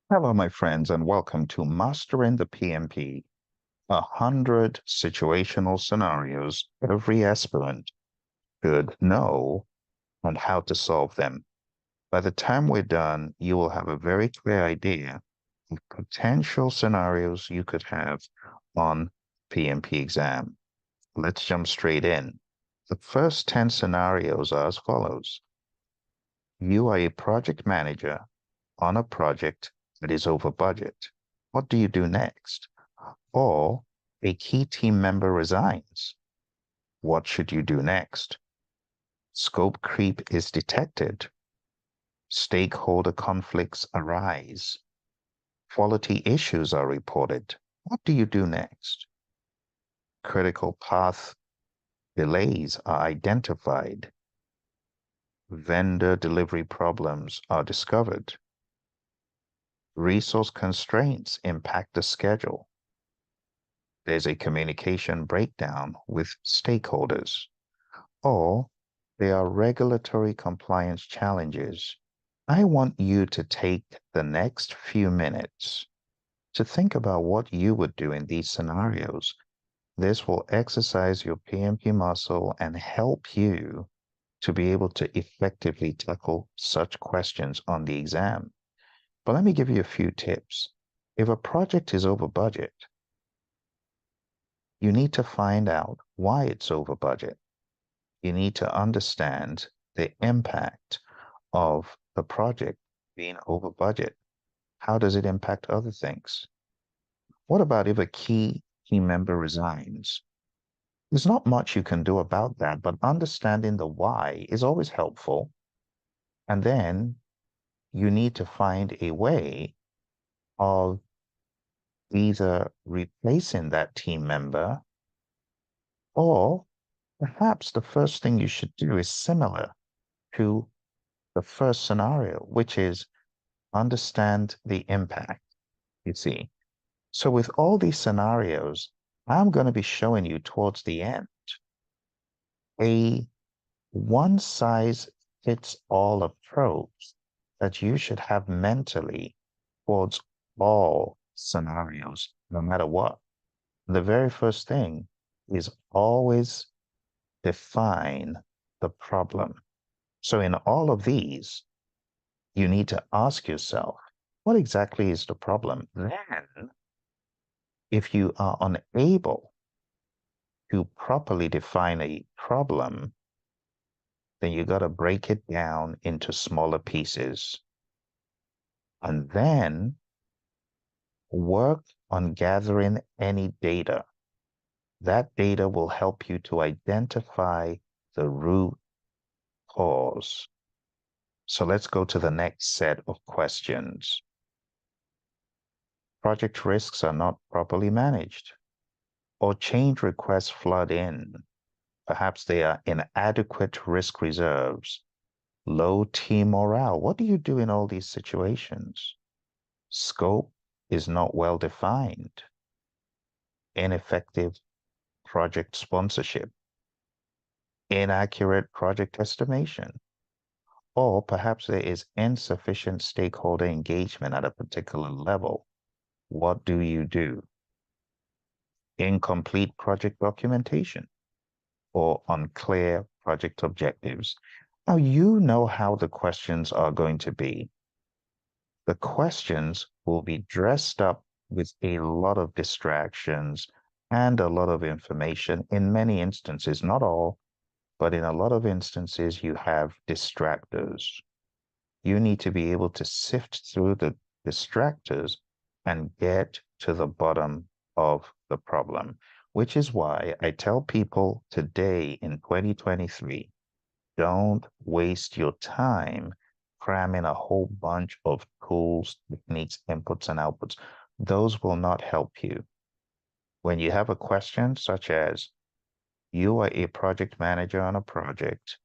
Hello, my friends, and welcome to Mastering the PMP, 100 situational scenarios every aspirant should know and how to solve them. By the time we're done, you will have a very clear idea of potential scenarios you could have on PMP exam. Let's jump straight in. The first 10 scenarios are as follows. You are a project manager on a project that is over budget. What do you do next? Or a key team member resigns. What should you do next? Scope creep is detected. Stakeholder conflicts arise. Quality issues are reported. What do you do next? Critical path delays are identified. Vendor delivery problems are discovered. Resource constraints impact the schedule. There's a communication breakdown with stakeholders. Or there are regulatory compliance challenges. I want you to take the next few minutes to think about what you would do in these scenarios. This will exercise your PMP muscle and help you to be able to effectively tackle such questions on the exam. But let me give you a few tips. If a project is over budget, you need to find out why it's over budget. You need to understand the impact of the project being over budget. How does it impact other things? What about if a key team member resigns? There's not much you can do about that, but understanding the why is always helpful. And then you need to find a way of either replacing that team member, or perhaps the first thing you should do is similar to the first scenario, which is understand the impact, you see. So with all these scenarios, I'm going to be showing you towards the end a one size fits all approach that you should have mentally towards all scenarios, no matter what. The very first thing is always define the problem. So in all of these, you need to ask yourself, what exactly is the problem? Then, if you are unable to properly define a problem, then you got to break it down into smaller pieces. And then work on gathering any data. That data will help you to identify the root cause. So let's go to the next set of questions. Project risks are not properly managed, or change requests flood in. Perhaps they are inadequate risk reserves, low team morale. What do you do in all these situations? Scope is not well defined, ineffective project sponsorship, inaccurate project estimation, or perhaps there is insufficient stakeholder engagement at a particular level. What do you do? Incomplete project documentation or unclear project objectives. Now, you know how the questions are going to be. The questions will be dressed up with a lot of distractions and a lot of information. In many instances, not all, but in a lot of instances, you have distractors. You need to be able to sift through the distractors and get to the bottom of the problem, which is why I tell people today in 2023, don't waste your time cramming a whole bunch of tools, techniques, inputs, and outputs. Those will not help you. When you have a question such as, you are a project manager on a project,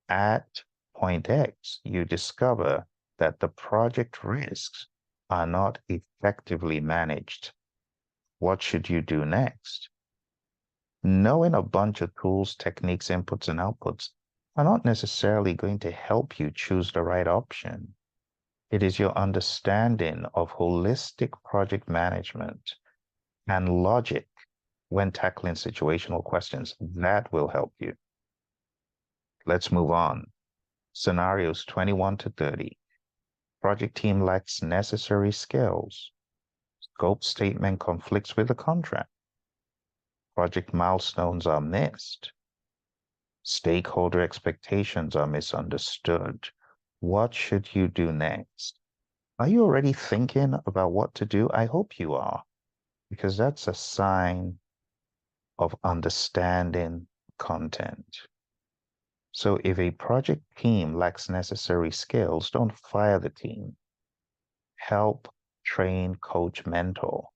at point X, you discover that the project risks are not effectively managed. What should you do next? Knowing a bunch of tools, techniques, inputs, and outputs are not necessarily going to help you choose the right option. It is your understanding of holistic project management and logic when tackling situational questions that will help you. Let's move on. Scenarios 21 to 30. Project team lacks necessary skills. Scope statement conflicts with the contract. Project milestones are missed. Stakeholder expectations are misunderstood. What should you do next? Are you already thinking about what to do? I hope you are, because that's a sign of understanding content. So if a project team lacks necessary skills, don't fire the team. Help, train, coach, mentor.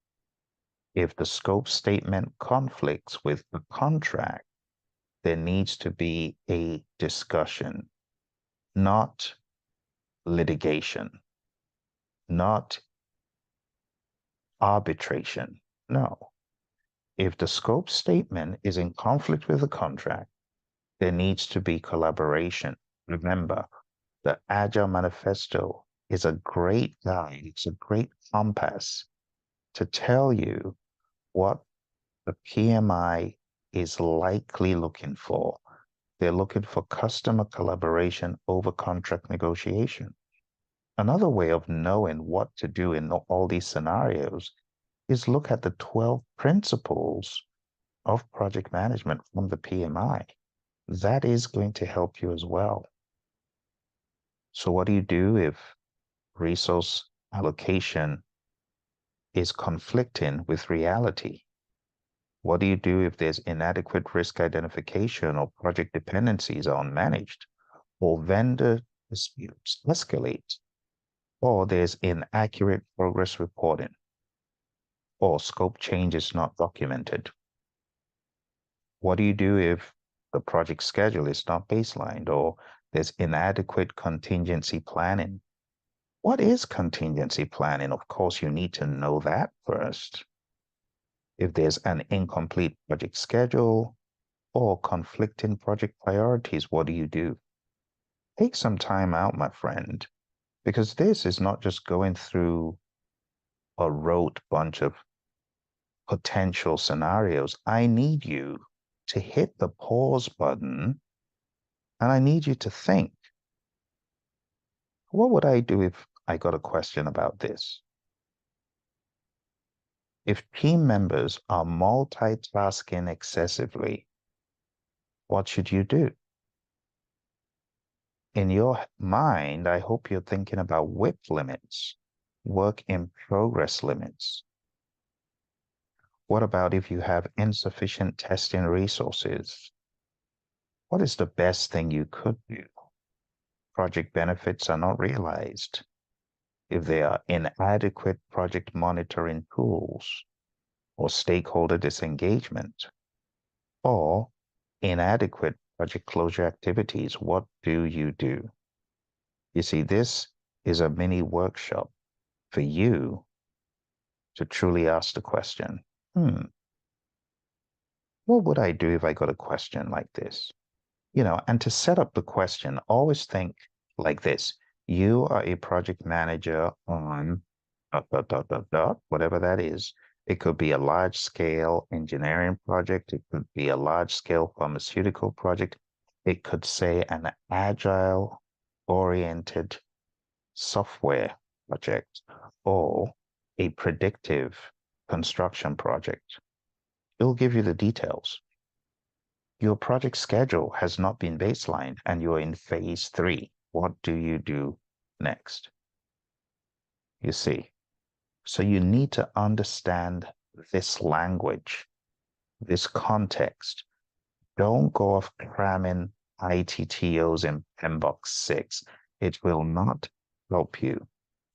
If the scope statement conflicts with the contract, there needs to be a discussion, not litigation, not arbitration. No. If the scope statement is in conflict with the contract, there needs to be collaboration. Remember, the Agile Manifesto is a great guide, it's a great compass to tell you what the PMI is likely looking for. They're looking for customer collaboration over contract negotiation. Another way of knowing what to do in all these scenarios is look at the 12 principles of project management from the PMI. That is going to help you as well. So what do you do if resource allocation is conflicting with reality? What do you do if there's inadequate risk identification or project dependencies are unmanaged, or vendor disputes escalate, or there's inaccurate progress reporting, or scope change is not documented? What do you do if the project schedule is not baselined or there's inadequate contingency planning? What is contingency planning? Of course, you need to know that first. If there's an incomplete project schedule or conflicting project priorities, what do you do? Take some time out, my friend, because this is not just going through a rote bunch of potential scenarios. I need you to hit the pause button and I need you to think, what would I do if I got a question about this? If team members are multitasking excessively, what should you do? In your mind, I hope you're thinking about WIP limits, work in progress limits. What about if you have insufficient testing resources? What is the best thing you could do? Project benefits are not realized. If there are inadequate project monitoring tools, or stakeholder disengagement, or inadequate project closure activities, what do you do? You see, this is a mini workshop for you to truly ask the question, what would I do if I got a question like this? And to set up the question, always think like this. You are a project manager on ... whatever that is. It could be a large scale engineering project. It could be a large scale pharmaceutical project. It could say an agile oriented software project or a predictive construction project. It'll give you the details. Your project schedule has not been baselined and you're in phase 3. What do you do next? You see, so you need to understand this language, this context. Don't go off cramming ITTOs in PMBOK 6. It will not help you.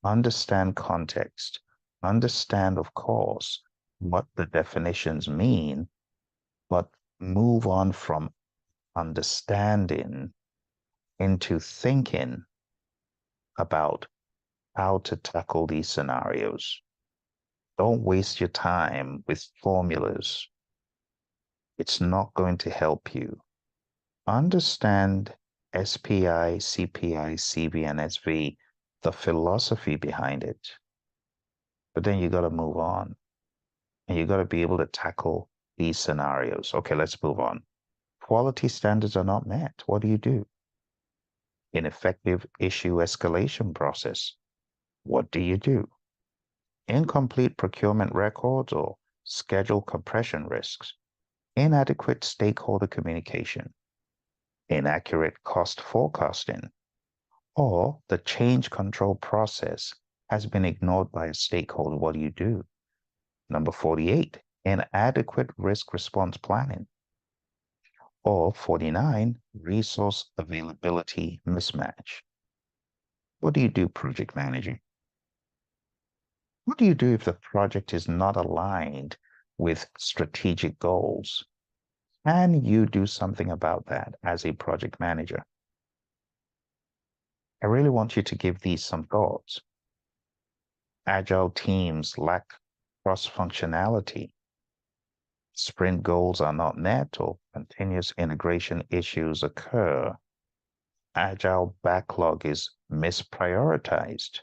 Understand context. Understand, of course, what the definitions mean, but move on from understanding into thinking about how to tackle these scenarios. Don't waste your time with formulas. It's not going to help you. Understand SPI, CPI, CV, and SV the philosophy behind it. But then you got to move on and you got to be able to tackle these scenarios. Okay, let's move on. Quality standards are not met. What do you do? Ineffective issue escalation process. What do you do? Incomplete procurement records or schedule compression risks. Inadequate stakeholder communication. Inaccurate cost forecasting. Or the change control process has been ignored by a stakeholder. What do you do? Number 48, inadequate risk response planning. Or 49, resource availability mismatch. What do you do, project manager? What do you do if the project is not aligned with strategic goals? Can you do something about that as a project manager? I really want you to give these some thoughts. Agile teams lack cross-functionality. Sprint goals are not met or continuous integration issues occur. Agile backlog is misprioritized.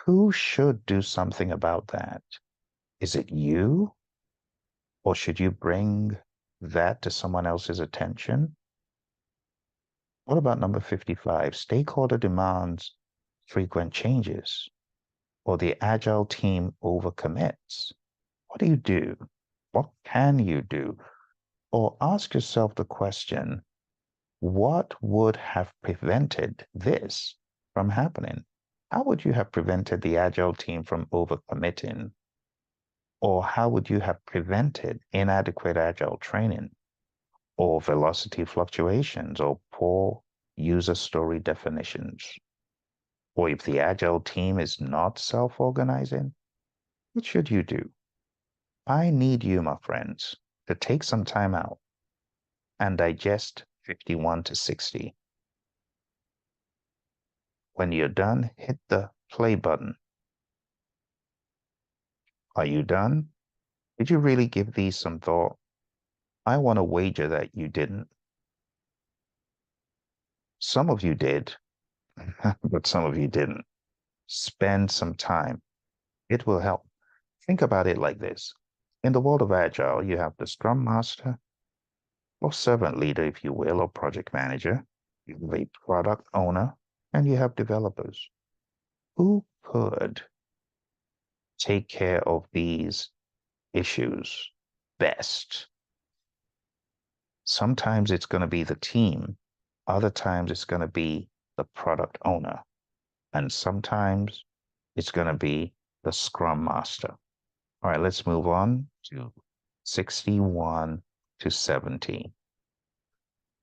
Who should do something about that? Is it you? Or should you bring that to someone else's attention? What about number 55? Stakeholder demands frequent changes, or the agile team overcommits. What do you do? What can you do? Or ask yourself the question, what would have prevented this from happening? How would you have prevented the agile team from overcommitting? Or how would you have prevented inadequate agile training, or velocity fluctuations, or poor user story definitions? Or if the agile team is not self-organizing, what should you do? I need you, my friends, to take some time out and digest 51 to 60. When you're done, hit the play button. Are you done? Did you really give these some thought? I want to wager that you didn't. Some of you did, but some of you didn't. Spend some time. It will help. Think about it like this. In the world of Agile, you have the Scrum Master, or servant leader, if you will, or project manager. You have a product owner, and you have developers. Who could take care of these issues best? Sometimes it's going to be the team. Other times it's going to be the product owner. And sometimes it's going to be the Scrum Master. All right, let's move on to 61 to 70.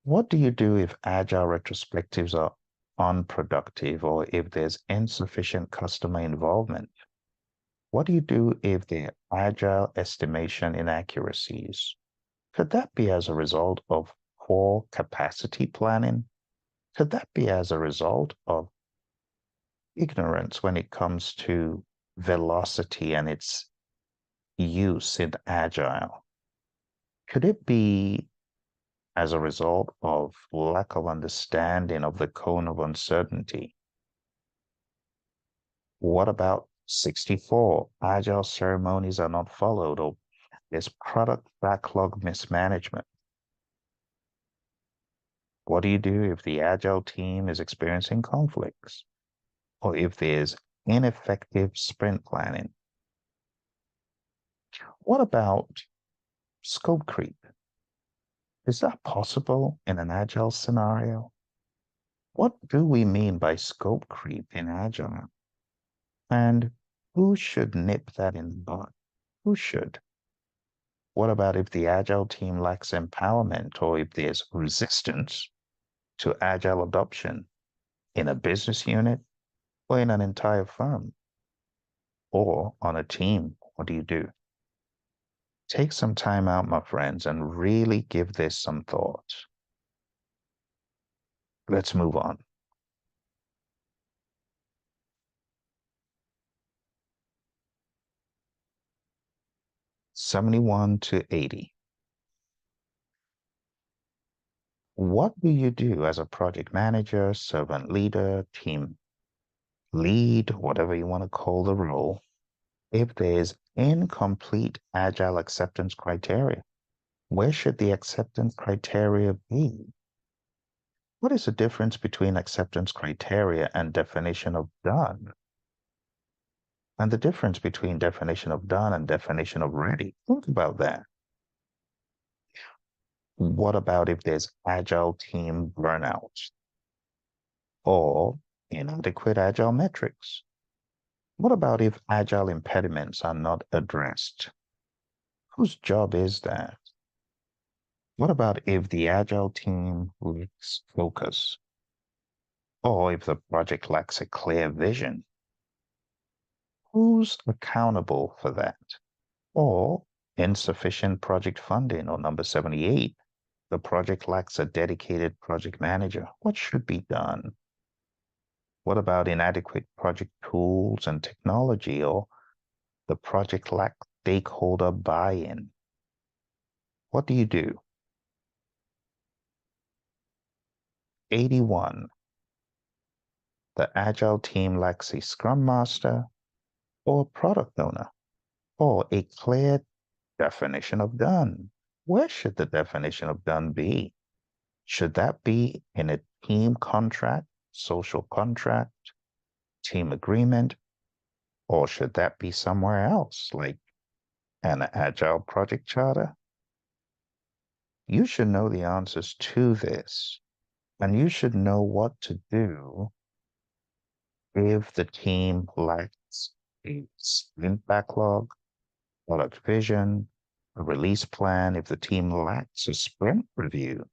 What do you do if Agile retrospectives are unproductive or if there's insufficient customer involvement? What do you do if there are Agile estimation inaccuracies? Could that be as a result of poor capacity planning? Could that be as a result of ignorance when it comes to velocity and its use in Agile? Could it be as a result of lack of understanding of the cone of uncertainty? What about 64? Agile ceremonies are not followed, or there's product backlog mismanagement. What do you do if the Agile team is experiencing conflicts, or if there's ineffective sprint planning? What about scope creep? Is that possible in an Agile scenario? What do we mean by scope creep in Agile? And who should nip that in the bud? Who should? What about if the Agile team lacks empowerment or if there's resistance to Agile adoption in a business unit or in an entire firm or on a team? What do you do? Take some time out, my friends, and really give this some thought. Let's move on. '71 to '80. What do you do as a project manager, servant leader, team lead, whatever you want to call the role, if there's incomplete agile acceptance criteria? Where should the acceptance criteria be? What is the difference between acceptance criteria and definition of done? And the difference between definition of done and definition of ready? Think about that. What about if there's agile team burnout or inadequate agile metrics? What about if agile impediments are not addressed? Whose job is that? What about if the agile team lacks focus? Or if the project lacks a clear vision? Who's accountable for that? Or insufficient project funding, or number 78, the project lacks a dedicated project manager. What should be done? What about inadequate project tools and technology, or the project lacks stakeholder buy-in? What do you do? 81. The agile team lacks a scrum master or product owner or a clear definition of done. Where should the definition of done be? Should that be in a team contract, social contract, team agreement, or should that be somewhere else, like an agile project charter? You should know the answers to this, and you should know what to do if the team lacks a sprint backlog, product vision, a release plan, if the team lacks a sprint review.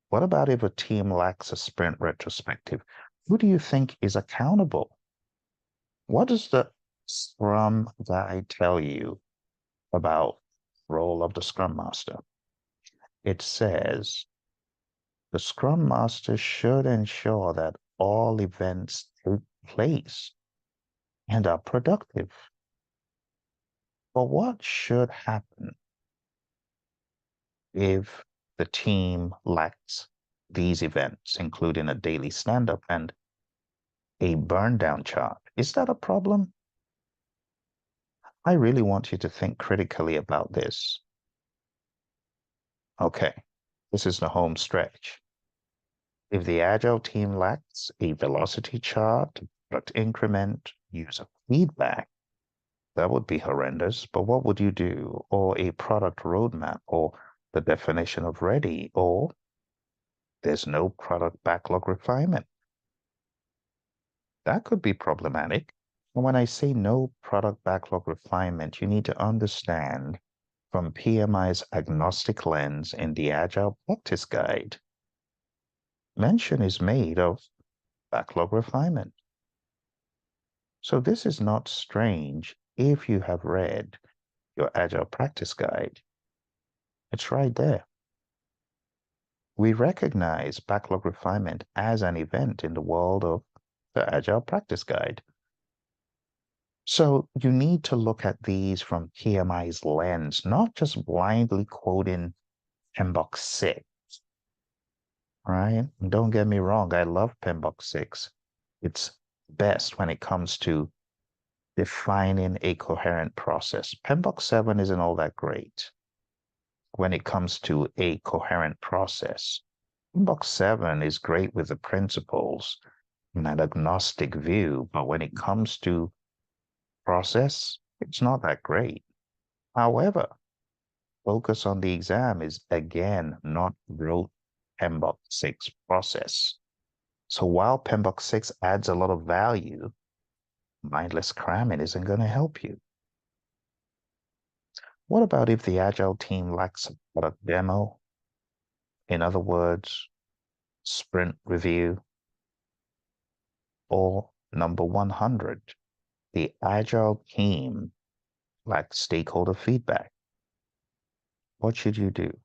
What about if a team lacks a sprint retrospective? Who do you think is accountable? What does the Scrum Guide tell you about the role of the Scrum Master? It says the Scrum Master should ensure that all events take place and are productive. But what should happen if the team lacks these events, including a daily stand-up and a burn down chart? Is that a problem? I really want you to think critically about this. Okay, this is the home stretch. If the agile team lacks a velocity chart, product increment, user feedback, that would be horrendous. But what would you do? Or a product roadmap, or the definition of ready, or there's no product backlog refinement. That could be problematic. And when I say no product backlog refinement, you need to understand from PMI's agnostic lens in the Agile Practice Guide, mention is made of backlog refinement. So this is not strange if you have read your Agile Practice Guide. It's right there. We recognize backlog refinement as an event in the world of the Agile Practice Guide. So you need to look at these from PMI's lens, not just blindly quoting PMBOK 6. Right? And don't get me wrong, I love PMBOK 6. It's best when it comes to defining a coherent process. PMBOK 7 isn't all that great when it comes to a coherent process. PMBOK 7 is great with the principles and an agnostic view, but when it comes to process, it's not that great. However, focus on the exam is again not rote PMBOK 6 process. So while PMBOK 6 adds a lot of value, mindless cramming isn't going to help you. What about if the Agile team lacks a product demo? In other words, sprint review? Or number 100, the Agile team lacks stakeholder feedback? What should you do?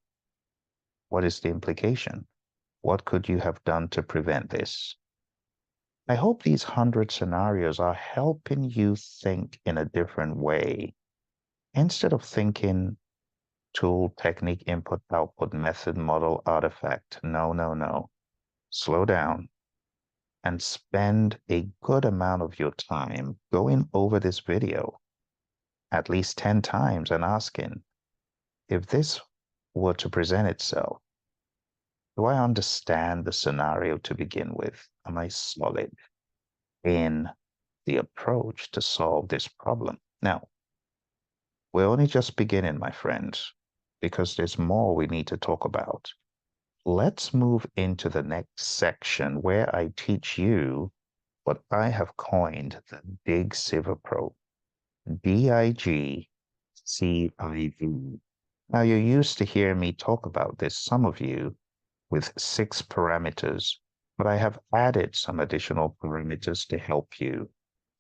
What is the implication? What could you have done to prevent this? I hope these 100 scenarios are helping you think in a different way. Instead of thinking tool, technique, input, output, method, model, artifact. No, no, no. Slow down. and spend a good amount of your time going over this video at least 10 times and asking, if this were to present itself, do I understand the scenario to begin with? Am I solid in the approach to solve this problem? Now, we're only just beginning, my friends, because there's more we need to talk about. Let's move into the next section where I teach you what I have coined the Dig Civ approach. DIGCIV. Now, you're used to hearing me talk about this, some of you, with 6 parameters, but I have added some additional parameters to help you.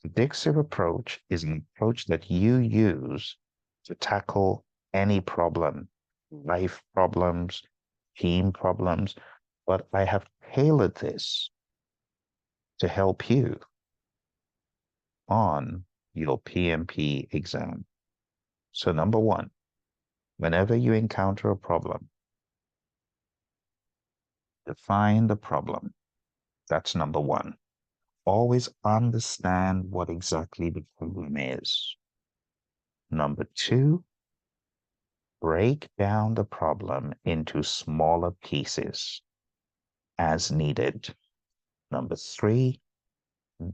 The Dig Civ approach is an approach that you use to tackle any problem, life problems, team problems, but I have tailored this to help you on your PMP exam. So number 1, whenever you encounter a problem, define the problem. That's number 1. Always understand what exactly the problem is. Number 2, break down the problem into smaller pieces as needed. Number 3,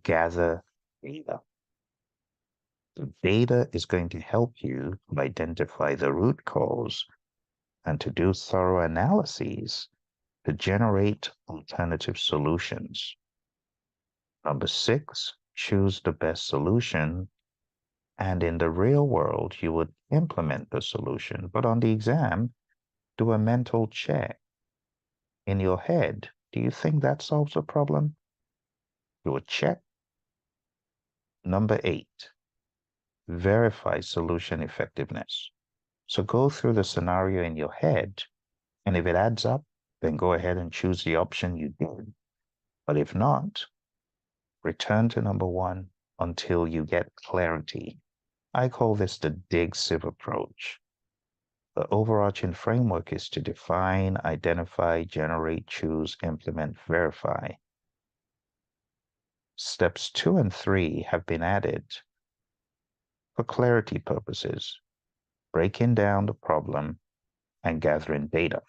gather data. The data is going to help you identify the root cause and to do thorough analyses to generate alternative solutions. Number 6, choose the best solution. And in the real world, you would implement the solution. But on the exam, do a mental check. In your head, do you think that solves a problem? Do a check. Number 8, verify solution effectiveness. So go through the scenario in your head, and if it adds up, then go ahead and choose the option you did. But if not, return to number 1 until you get clarity. I call this the Dig Civ approach. The overarching framework is to define, identify, generate, choose, implement, verify. Steps 2 and 3 have been added for clarity purposes, breaking down the problem and gathering data.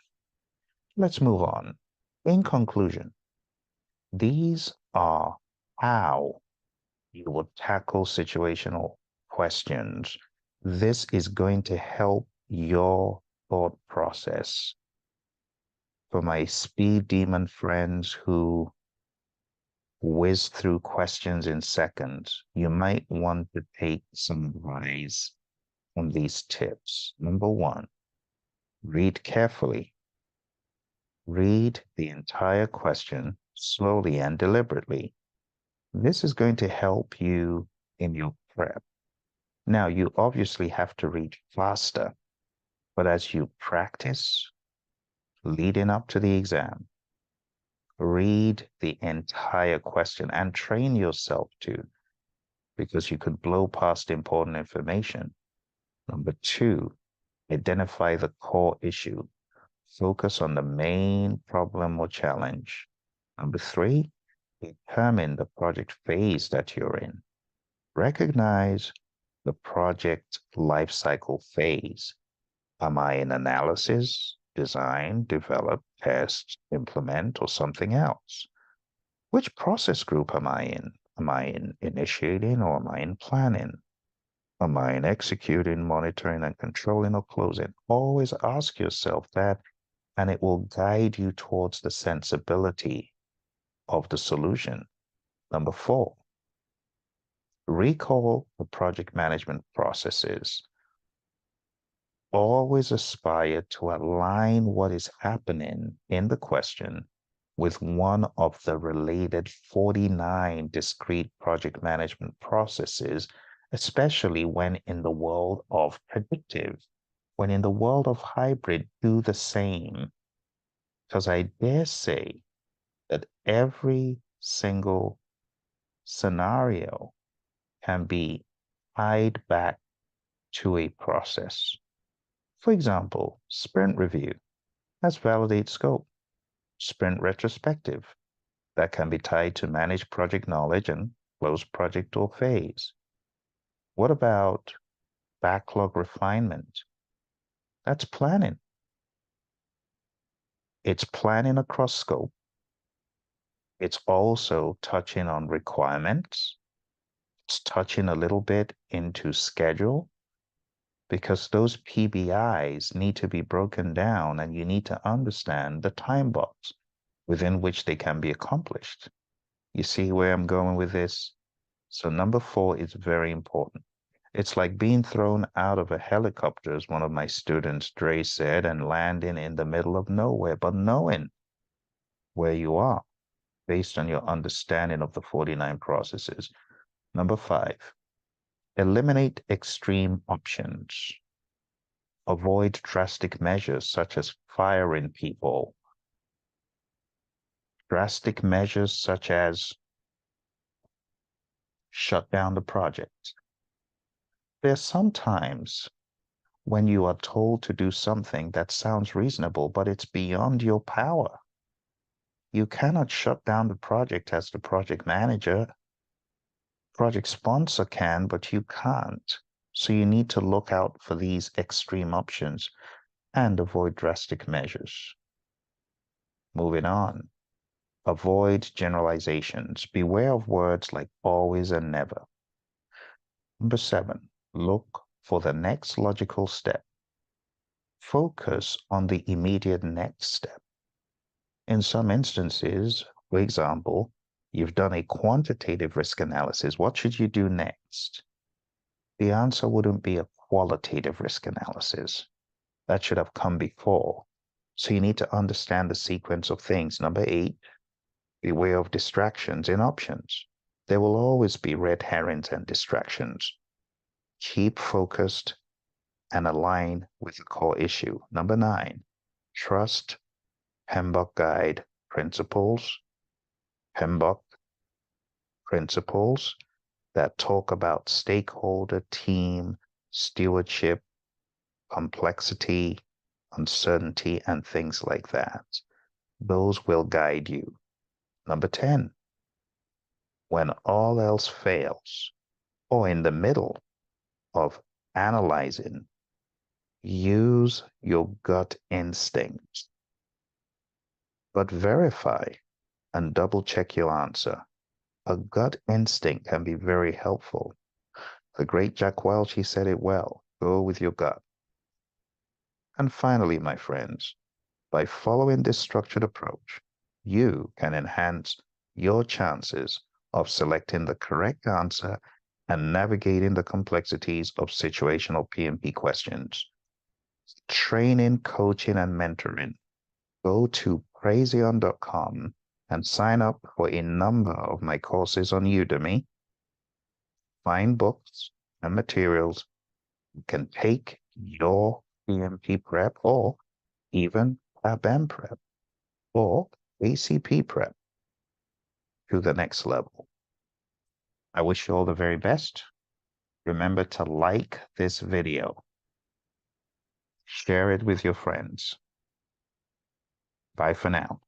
Let's move on. In conclusion, these are how you will tackle situational questions. This is going to help your thought process. For my speed demon friends who whiz through questions in seconds, you might want to take some advice on these tips. Number 1, read carefully. Read the entire question slowly and deliberately. This is going to help you in your prep. Now, you obviously have to read faster, but as you practice leading up to the exam, read the entire question and train yourself to, because you could blow past important information. Number 2, identify the core issue. Focus on the main problem or challenge. Number 3, determine the project phase that you're in. Recognize the project lifecycle phase. Am I in analysis, design, develop, test, implement, or something else? Which process group am I in? Am I in initiating or am I in planning? Am I in executing, monitoring, and controlling or closing? Always ask yourself that, and it will guide you towards the sensibility of the solution. Number 4, recall the project management processes. Always aspire to align what is happening in the question with one of the related 49 discrete project management processes, especially when in the world of predictive. When in the world of hybrid, do the same. Because I dare say that every single scenario can be tied back to a process. For example, sprint review. That's validate scope. Sprint retrospective. that can be tied to manage project knowledge and close project or phase. What about backlog refinement? That's planning. It's planning across scope. It's also touching on requirements. It's touching a little bit into schedule, because those PBIs need to be broken down and you need to understand the time box within which they can be accomplished. You see where I'm going with this? So number 4 is very important. It's like being thrown out of a helicopter, as one of my students, Dre, said, and landing in the middle of nowhere, but knowing where you are based on your understanding of the 49 processes. Number 5, eliminate extreme options. Avoid drastic measures such as firing people. Drastic measures such as shut down the project. There's sometimes when you are told to do something that sounds reasonable, but it's beyond your power. You cannot shut down the project as the project manager. Project sponsor can, but you can't. So you need to look out for these extreme options and avoid drastic measures. Moving on. Avoid generalizations. Beware of words like always and never. Number 7, look for the next logical step. Focus on the immediate next step. In some instances, for example, you've done a quantitative risk analysis. What should you do next? The answer wouldn't be a qualitative risk analysis. That should have come before. So you need to understand the sequence of things. Number 8, beware of distractions in options. There will always be red herrings and distractions. Keep focused and align with the core issue. Number 9, trust PMBOK guide principles. PMBOK principles that talk about stakeholder, team, stewardship, complexity, uncertainty, and things like that. Those will guide you. Number 10, when all else fails, or in the middle of analyzing, use your gut instinct, but verify and double check your answer. A gut instinct can be very helpful. The great Jack Welch, he said it well, go with your gut. And finally, my friends, by following this structured approach, you can enhance your chances of selecting the correct answer and navigating the complexities of situational PMP questions. Training, coaching, and mentoring. Go to praizion.com and sign up for a number of my courses on Udemy. Find books and materials. You can take your PMP prep or even PABM prep or ACP prep to the next level. I wish you all the very best. Remember to like this video. Share it with your friends. Bye for now.